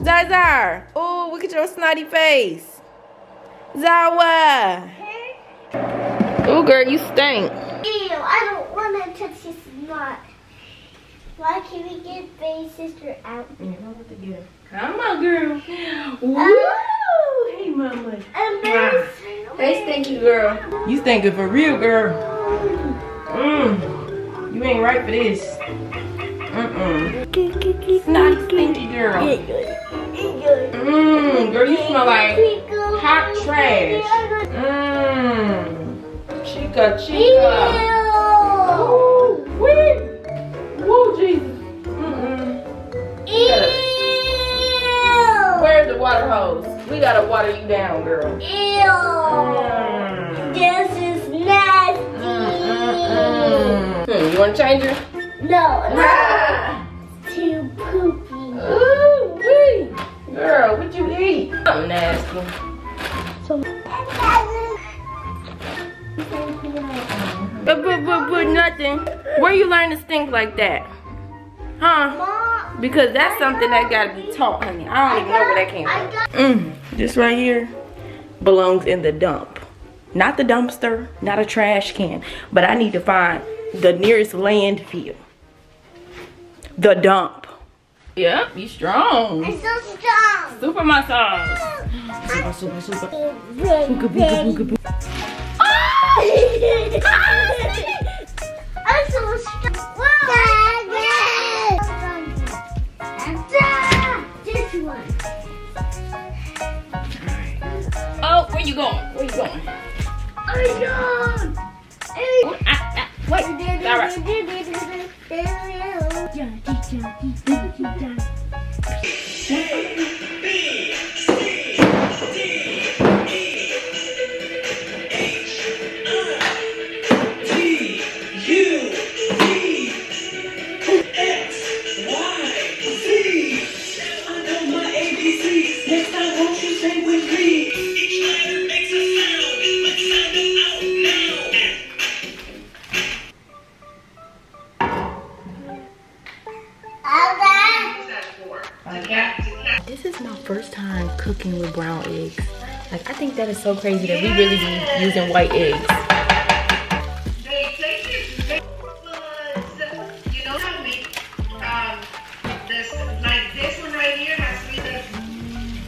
Zazar. Oh, look at your snotty face. Zawa. Oh, girl, you stink. Ew, I don't want to touch this snot. Why can't we get baby sister out? You know what to get. Come on, girl. Woo! Hey, mama. Hey, stinky girl. You stinking for real, girl. You ain't right for this. Snotty, stinky girl. Girl, you smell like hot trash. Chica. Ooh, woo, Jesus. Where's the water hose? We gotta water you down, girl. Ew. This is nasty. You wanna change her? No. It's too poopy. Ooh, wee. Girl, what you eat? Something nasty. But nothing. Where you learn to stink like that? Huh? Mom, Because that's something that gotta be taught, honey. I don't even know where that came from. This right here belongs in the dump. Not the dumpster, not a trash can. But I need to find the nearest landfill. The dump. Yep, you strong. I'm so strong. Super muscles. Super. Booga. I'm so strong. This one. Oh, where you going? Where you going? Wait. All This is my first time cooking with brown eggs. Like, I think that is so crazy that we really be using white eggs. You know how me, this, like this one right here has 3 eggs.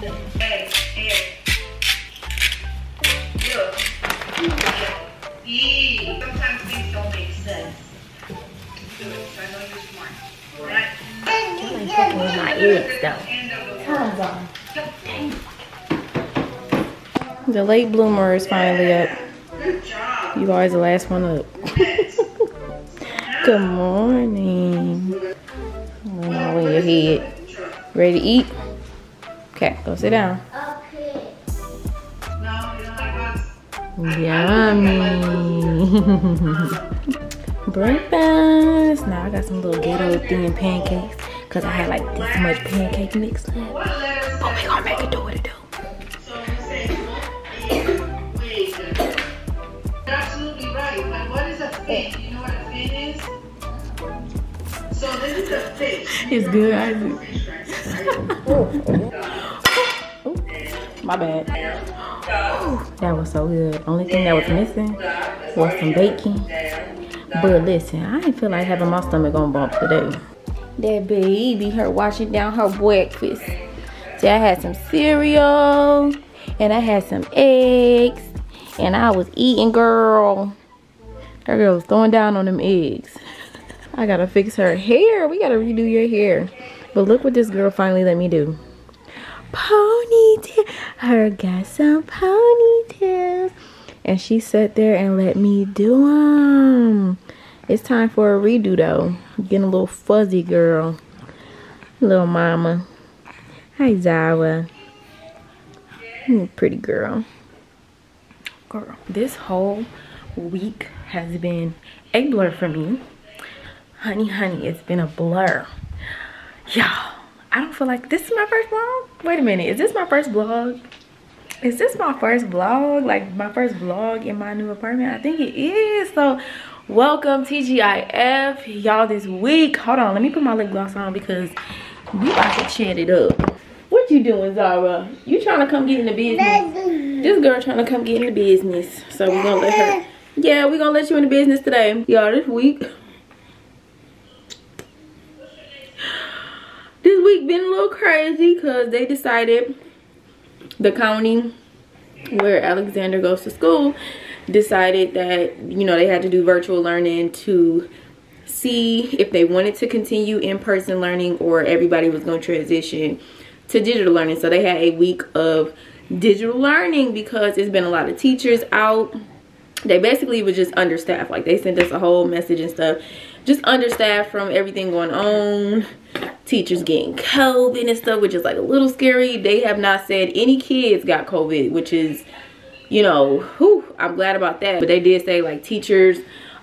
Look. Sometimes things don't make sense. Do it, so I know you're smart. Alright? I like cooking with my eggs though. The late bloomer is finally up. You always the last one up. Good morning. All in your head. Ready to eat? Okay, go sit down. Okay. Yummy. Breakfast. Now I got some little ghetto thin pancakes because I had like this much pancake mix left. But we gonna make it do what it do. You're absolutely right. But what is a fin? You know what a fin is? So this is a fish. It's good, Isaac. My bad. That was so good. Only thing that was missing was some bacon. But listen, I didn't feel like having my stomach on bump today. That baby, her washing down her breakfast. See, I had some cereal and I had some eggs and I was eating, girl. That girl was throwing down on them eggs. I gotta fix her hair. We gotta redo your hair. But look what this girl finally let me do. Ponytail. Her got some ponytails. And she sat there and let me do them. It's time for a redo though. Getting a little fuzzy, girl. Little mama. Hi, Zawa. Pretty girl. Girl, this whole week has been a blur for me. Honey, it's been a blur. Y'all, I don't feel like this is my first vlog. Wait a minute, is this my first vlog? Is this my first vlog? Like my first vlog in my new apartment? I think it is. So welcome TGIF, y'all, this week. Hold on, let me put my lip gloss on because we about to chat it up. What What you doing, Zara? You trying to come get in the business? This girl trying to come get in the business. So we're gonna let her. Yeah, we're gonna let you in the business today. Y'all, this week been a little crazy because they decided, the county where Alexander goes to school decided that, you know, they had to do virtual learning to see if they wanted to continue in-person learning or everybody was going to transition to digital learning. So they had a week of digital learning because there's been a lot of teachers out. They basically was just understaffed. Like, they sent us a whole message and stuff, just understaffed from everything going on, teachers getting COVID and stuff, which is like a little scary. They have not said any kids got COVID, which is, you know, whew, I'm glad about that. But they did say like teachers,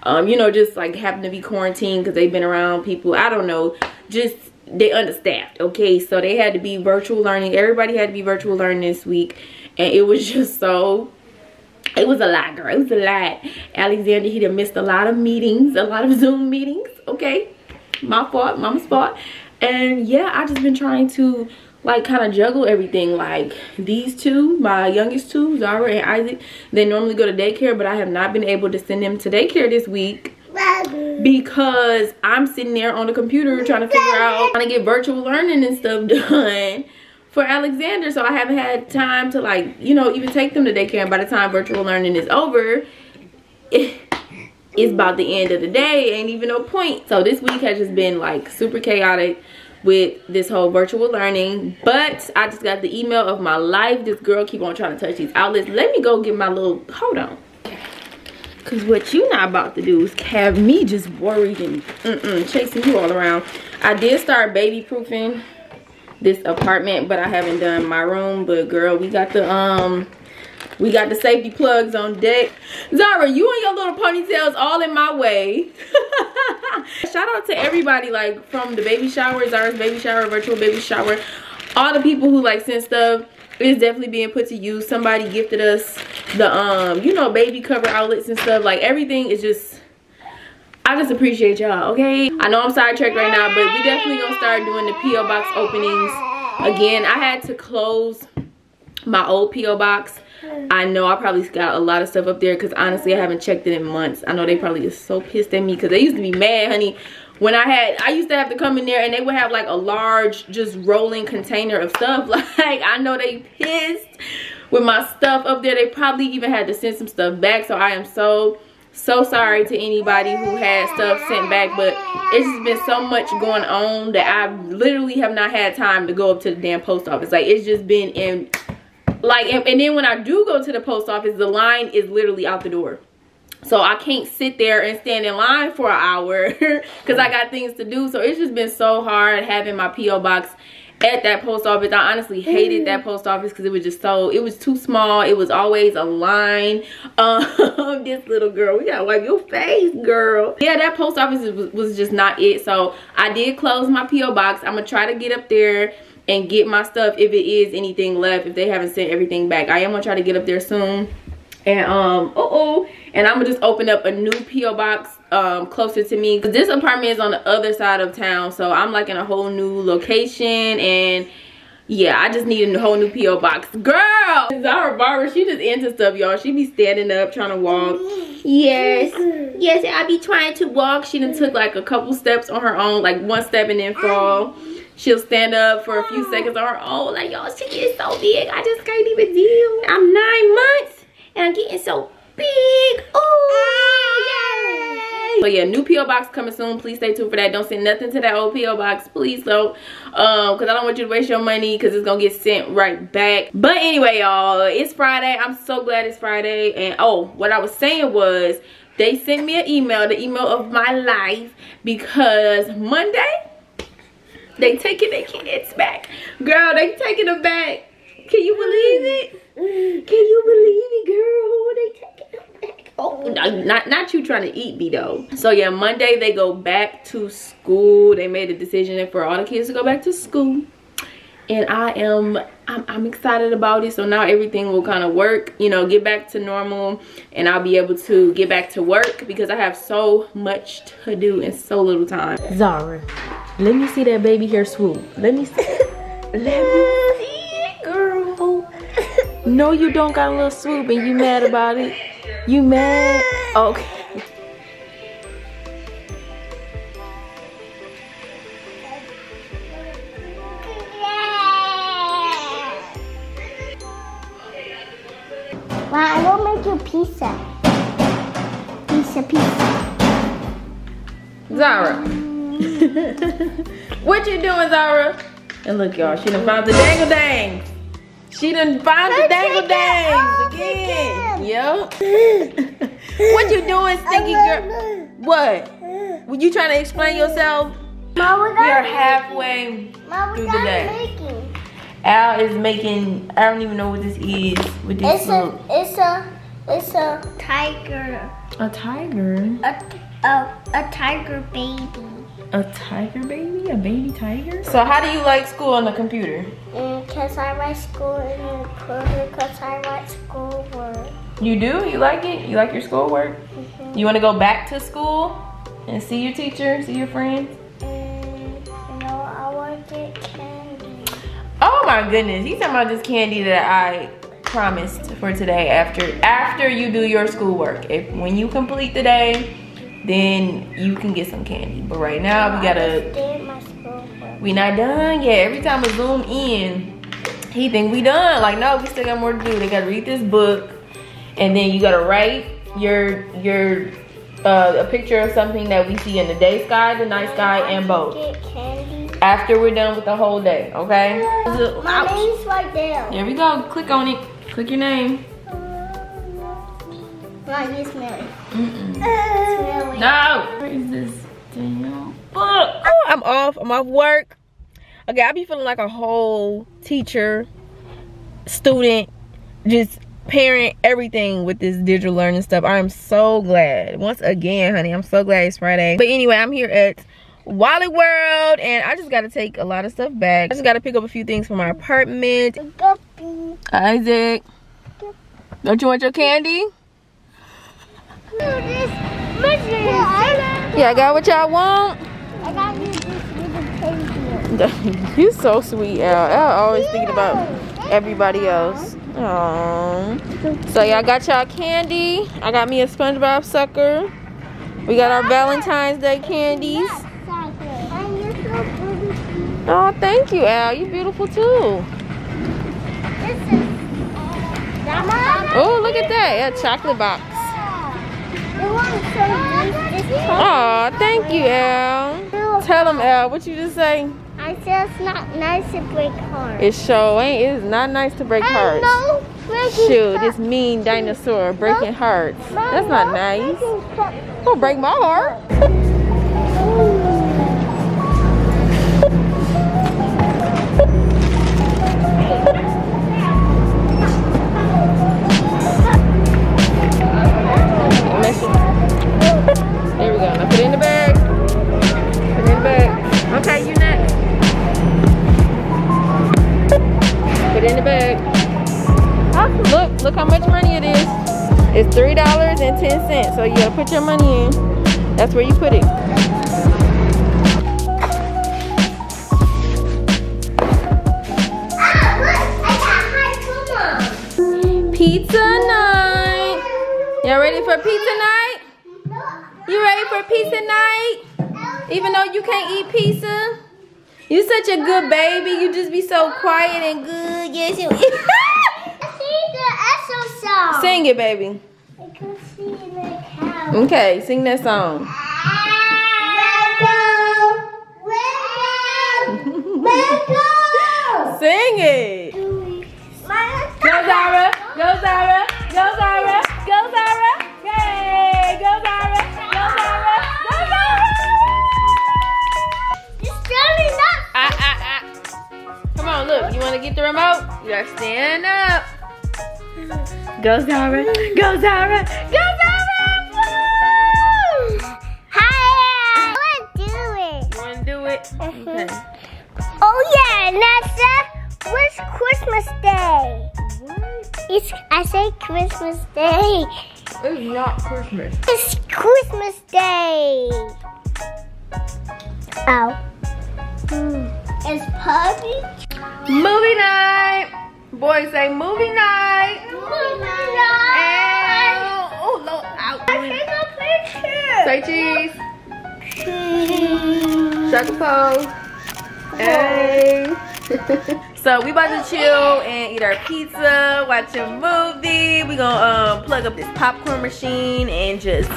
you know, just like happen to be quarantined because they've been around people, I don't know, just they understaffed. Okay, so they had to be virtual learning. Everybody had to be virtual learning this week, and it was just so, it was a lot, girl. It was a lot. Alexander, he done missed a lot of meetings, a lot of Zoom meetings. Okay, my fault, mama's fault. And yeah, I just been trying to like kind of juggle everything. Like these two, my youngest two, Zara and Isaac, they normally go to daycare, but I have not been able to send them to daycare this week because I'm sitting there on the computer trying to figure out how to get virtual learning and stuff done for Alexander. So I haven't had time to, like, you know, even take them to daycare. And by the time virtual learning is over, it's about the end of the day. Ain't even no point. So this week has just been like super chaotic with this whole virtual learning. But I just got the email of my life. This girl keep on trying to touch these outlets. Let me go get my little, hold on, because what you not about to do is have me just worried and chasing you all around. I did start baby proofing this apartment, but I haven't done my room. But girl, we got the safety plugs on deck. Zara, you and your little ponytails all in my way. Shout out to everybody, like from the baby shower, Zara's baby shower, virtual baby shower, all the people who like sent stuff. It's definitely being put to use. Somebody gifted us the you know, baby cover outlets and stuff. Like everything is just, I just appreciate y'all. Okay, I know I'm sidetracked right now, but we definitely gonna start doing the PO box openings again. I had to close my old PO box. I know I probably got a lot of stuff up there because honestly I haven't checked it in months. I know they probably is so pissed at me because they used to be mad, honey, when I used to have to come in there and they would have like a large just rolling container of stuff. Like, I know they pissed with my stuff up there. They probably even had to send some stuff back. So I am so sorry to anybody who had stuff sent back, but it's just been so much going on that I literally have not had time to go up to the damn post office. Like, it's just been in like, and then when I do go to the post office, the line is literally out the door. So I can't sit there and stand in line for an hour because I got things to do. So it's just been so hard having my P.O. box at that post office. I honestly hated that post office because it was just so, it was too small. It was always a line. This little girl, we gotta wipe your face, girl. Yeah, that post office was just not it. So I did close my P.O. box. I'm gonna try to get up there and get my stuff if it is anything left, if they haven't sent everything back. I am gonna try to get up there soon. And and I'm gonna just open up a new P.O. box closer to me, because this apartment is on the other side of town, so I'm like in a whole new location. And yeah, I just need a whole new P.O. box. Girl, Zara Barber, she just into stuff, y'all. She be standing up trying to walk. Yes, I be trying to walk. She done took like a couple steps on her own, like one step and then fall. She'll stand up for a few seconds on her own. Like, y'all, she gets so big, I just can't even deal. I'm 9 months and I'm getting so big. Oh, yay! So yeah, new P.O. box coming soon. Please stay tuned for that. Don't send nothing to that old P.O. box, please don't, because I don't want you to waste your money, because it's gonna get sent right back. But anyway, y'all, it's Friday. I'm so glad it's Friday. And oh, what I was saying was, they sent me an email, the email of my life, because Monday they taking their kids back. Girl, they taking them back. Can you believe it? Can you believe it, girl? They taking them back. Oh, not you trying to eat me though. So yeah, Monday they go back to school. They made a decision for all the kids to go back to school, and I'm excited about it. So now everything will kind of work, you know, get back to normal, and I'll be able to get back to work because I have so much to do in so little time. Zara, let me see that baby hair swoop. Let me see. Let me see. No, you don't got a little swoop and you mad about it? You mad? Okay. Well, I will make you pizza. Pizza. Zara. What you doing, Zara? And look, y'all, she done found the dangle dangs. She done found the dangle dangs again. Yup. What you doing, stinky girl? What? Were you trying to explain yourself? Mom, We are halfway through the day. Al is making, I don't even know what this is. With this fruit. It's a tiger. A tiger? A tiger baby. A tiger baby? A baby tiger? So how do you like school on the computer? Because I write school in the computer, because I write schoolwork. You do? You like it? You like your schoolwork? You want to go back to school and see your teacher, see your friends? No, I want to get candy. Oh my goodness, he's talking about this candy that I promised for today after you do your schoolwork. When you complete the day, then you can get some candy. But right now we not done yet. Every time I zoom in, he think we done. Like, no, we still got more to do. They gotta read this book, and then you gotta write a picture of something that we see in the day sky, the night sky, and both. After we're done with the whole day, okay? My name's right there. There we go. Click on it. Click your name. No, you smell it. No. Where is this damn book? Oh, I'm off work. Okay, I be feeling like a whole teacher, student, just parent, everything with this digital learning stuff. I am so glad. Once again, honey, I'm so glad it's Friday. But anyway, I'm here at Wally World, and I just got to take a lot of stuff back. I just got to pick up a few things from my apartment. Isaac, don't you want your candy? Yeah, I got what y'all want. I got you this little candy. You so sweet, Al. Al always thinking about everybody else. Aww. So yeah, I got y'all candy. I got me a SpongeBob sucker. We got our Valentine's Day candies. Oh, thank you, Al. You beautiful too. Oh, look at that. A chocolate box. Oh, thank you, Al. Tell him, Al, what you just say? I said it's not nice to break hearts. It sure ain't. It's not nice to break hearts. No, Shoot, this mean dinosaur breaking hearts. That's not nice. Don't break my heart. There we go. Now put it in the bag. Put it in the bag. Okay, you next. Put it in the bag. Look how much money it is. It's $3.10. So you gotta put your money in. That's where you put it. Pizza night. Y'all ready for pizza night? You ready for pizza night? Even though you can't eat pizza? You such a good baby. You just be so quiet and good. Yes, you. Sing it, baby. Okay, sing that song. Sing it. Go Zara, go Zara, go Zara, go Zara. Yay, go Zara, go Zara, go Zara. Come on, look, you want to get the remote? You gotta stand up. Go Zara, go Zara, go Zara. Woo! Hi, I want to do it. You want to do it? Okay. Oh yeah, Nessa, what's Christmas Day? What? I say Christmas Day. It's not Christmas. It's Christmas Day. Ow. It's puppy. Movie night. Boys say movie night. Say cheese. Sugar pose. Hey. So we about to chill and eat our pizza, watch a movie. We gonna plug up this popcorn machine and just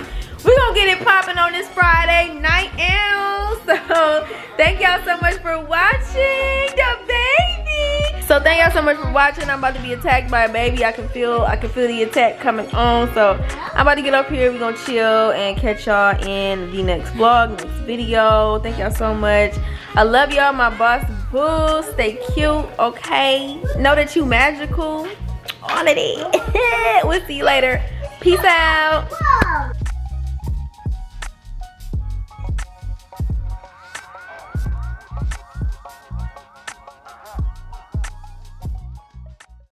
we gonna get it popping on this Friday night out. So thank y'all so much for watching the baby. So thank y'all so much for watching. I'm about to be attacked by a baby. I can feel the attack coming on. So I'm about to get up here. We're gonna chill and catch y'all in the next vlog, next video. Thank y'all so much. I love y'all, my boss boo. Stay cute, okay? Know that you magical. All of it. We'll see you later. Peace out.